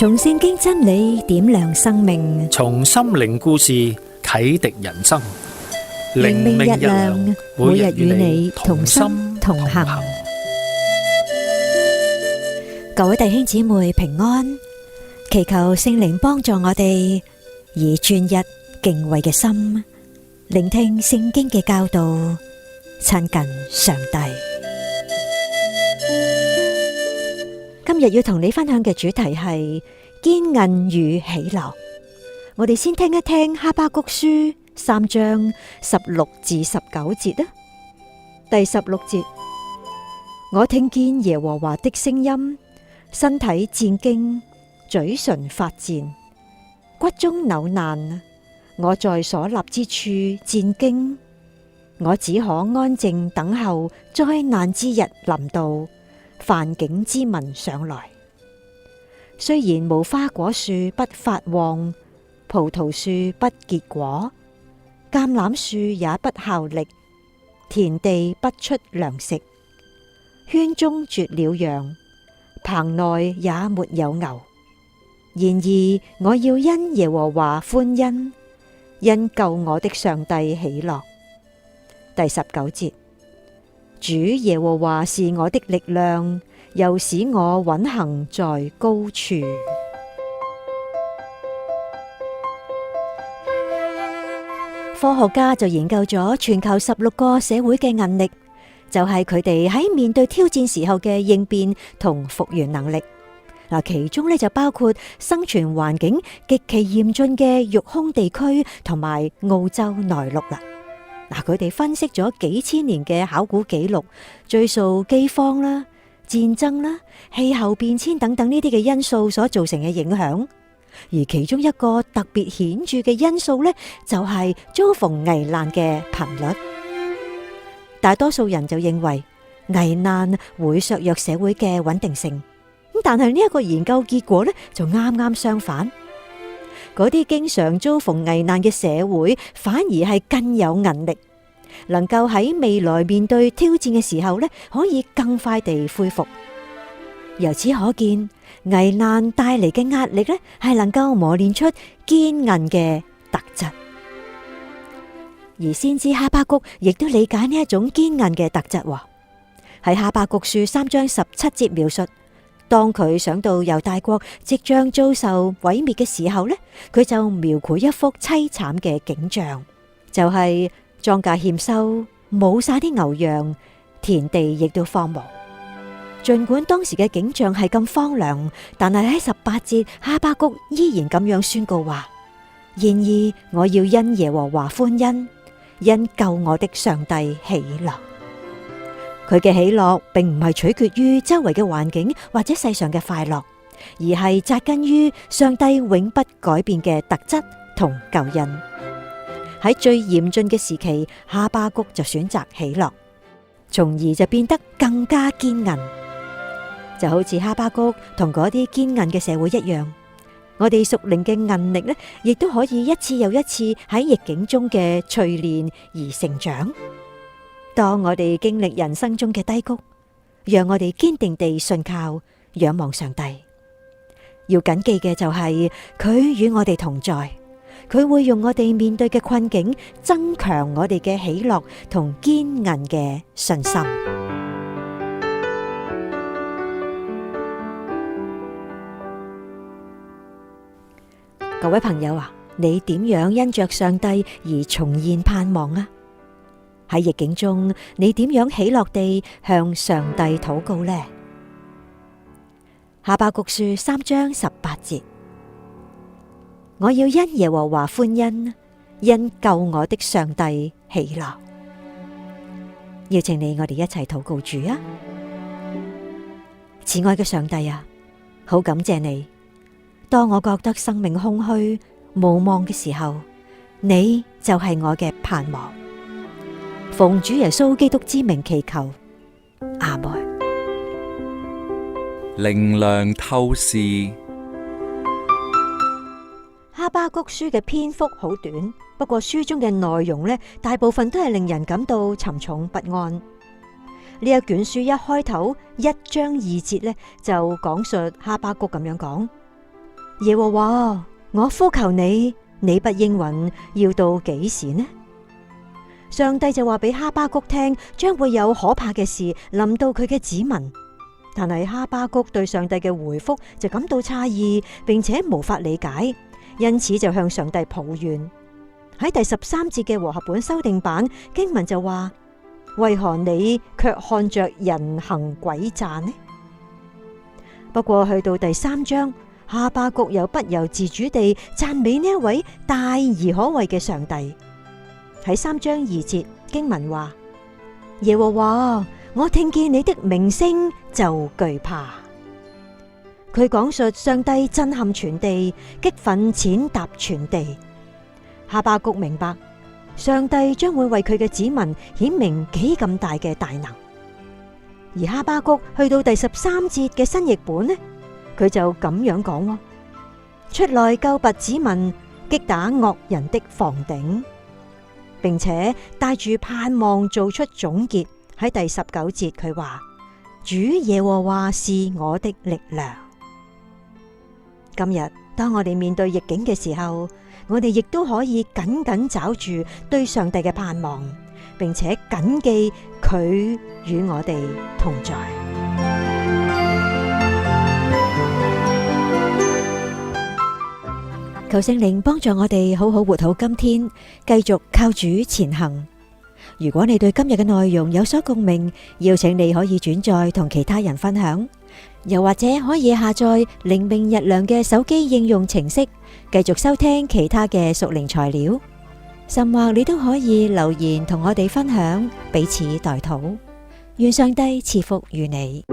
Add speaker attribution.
Speaker 1: 從聖經真理點亮生命，
Speaker 2: 從心靈故事啟迪人生。
Speaker 1: 靈命日亮，每日與你同心同行。各位弟兄姊妹平安，祈求聖靈幫助我哋以專一敬畏嘅心，聆聽聖經嘅教導，親近上帝。今日要同你分享嘅主題係堅韌與喜樂。我哋先聽一聽哈巴谷書3章16至19節啦。第16節，我聽見耶和華的聲音，身體戰兢，嘴唇發顫，骨中朽爛。我在所立之處戰兢，我只可安靜等候災難之日臨到，犯境之民上來。雖然無花果樹不發旺，葡萄樹不結果，橄欖樹也不效力，田地不出糧食，圈中絕了羊，棚內也沒有牛。然而我要因耶和華歡欣，因救我的上帝喜樂。第19節，主耶和華是我的力量，又使我穩行在高處。科學家就研究咗全球16個社會嘅韌力，就係佢哋喺面對挑戰時候嘅應變同復原能力。嗱，其中咧就包括生存環境極其嚴峻嘅育空地區同埋澳洲內陸啦。嗱，佢哋分析咗幾千年嘅考古記錄，追溯饑荒啦、戰爭啦、氣候變遷等等呢啲嘅因素所造成嘅影響。而其中一個特別顯著嘅因素呢，就係遭逢危難嘅頻率。大多數人就認為危難會削弱社會嘅穩定性，但係呢一個研究結果呢，就啱啱相反。嗰啲經常遭逢危難嘅社會，反而係更有韌力，能夠喺未來面對挑戰嘅時候呢，可以更快地恢復。由此可見，危難帶嚟嘅壓力呢，係能夠磨練出堅韌嘅特質。而先知哈巴谷亦都理解呢一種堅韌嘅特質。喺哈巴谷書3章17節描述，當佢想到猶大國即將遭受毀滅嘅時候呢，佢就描繪一幅淒慘嘅景象，就係莊稼欠收，冇晒啲牛羊，田地亦都荒蕪。儘管當時嘅景象係咁荒涼，但係喺18節，哈巴谷依然咁樣宣告話：然而我要因耶和華歡欣，因救我的上帝喜樂。佢嘅喜樂並唔係取決於周圍嘅環境或者世上嘅快樂，而係扎根於上帝永不改變嘅特質同救恩。喺最嚴峻嘅時期，哈巴谷就選擇喜樂，從而就變得更加堅韌。就好似哈巴谷同嗰啲堅韌嘅社會一樣，我哋屬靈嘅韌力呢，亦都可以一次又一次喺逆境中嘅淬煉而成長。當我哋經歷人生中嘅低谷，讓我哋堅定地信靠、仰望上帝。要謹記嘅就係佢與我哋同在，佢會用我哋面對嘅困境增強我哋嘅喜樂同堅韌嘅信心。各位朋友啊，你點樣因着上帝而重現盼望啊？喺逆境中，你點樣喜樂地向上帝禱告呢？哈巴谷書3章18節，我要因耶和華歡欣，因救我的上帝喜樂。邀請你，我哋一齊禱告主啊！慈愛嘅上帝啊，好感謝你。當我覺得生命空虛無望嘅時候，你就係我嘅盼望。奉主耶穌基督之名祈求，阿們。
Speaker 3: 靈糧透視。
Speaker 1: 哈巴谷書嘅篇幅好短，不過書中嘅內容呢，大部分都係令人感到沉重不安。呢一卷書一開頭1章2節呢，就講述哈巴谷咁樣講：耶和華，我呼求你，你不應允，要到幾時呢？上帝就話俾哈巴谷聽，將會有可怕嘅事臨到佢嘅子民。但係哈巴谷對上帝嘅回覆就感到詫異，並且無法理解，因此就向上帝抱怨。喺第13節嘅和合本修訂版經文就話：為何你卻看着人行詭詐呢？不過去到第3章，哈巴谷又不由自主地讚美呢一位大而可畏嘅上帝。喺3章2節經文話：耶和華，我聽見你的名聲就懼怕。佢講述上帝震撼全地，激憤踐踏全地。哈巴谷明白上帝將會為佢嘅子民顯明幾咁大嘅大能。而哈巴谷去到第13節嘅新譯本呢，佢就咁樣講：出來救拔子民，擊打惡人的房頂，並且帶住盼望做出總結。喺第19節佢話：主耶和華是我的力量。今日當我哋面對逆境嘅時候，我哋亦都可以緊緊抓住對上帝嘅盼望，並且謹記佢與我哋同在。求聖靈幫助我哋好好活好今天，繼續靠主前行。如果你對今日嘅內容有所共鳴，邀請你可以轉載同其他人分享，又或者可以下載靈命日糧嘅手機應用程式，繼續收聽其他嘅屬靈材料。甚或你都可以留言同我哋分享，彼此代禱。願上帝賜福於你。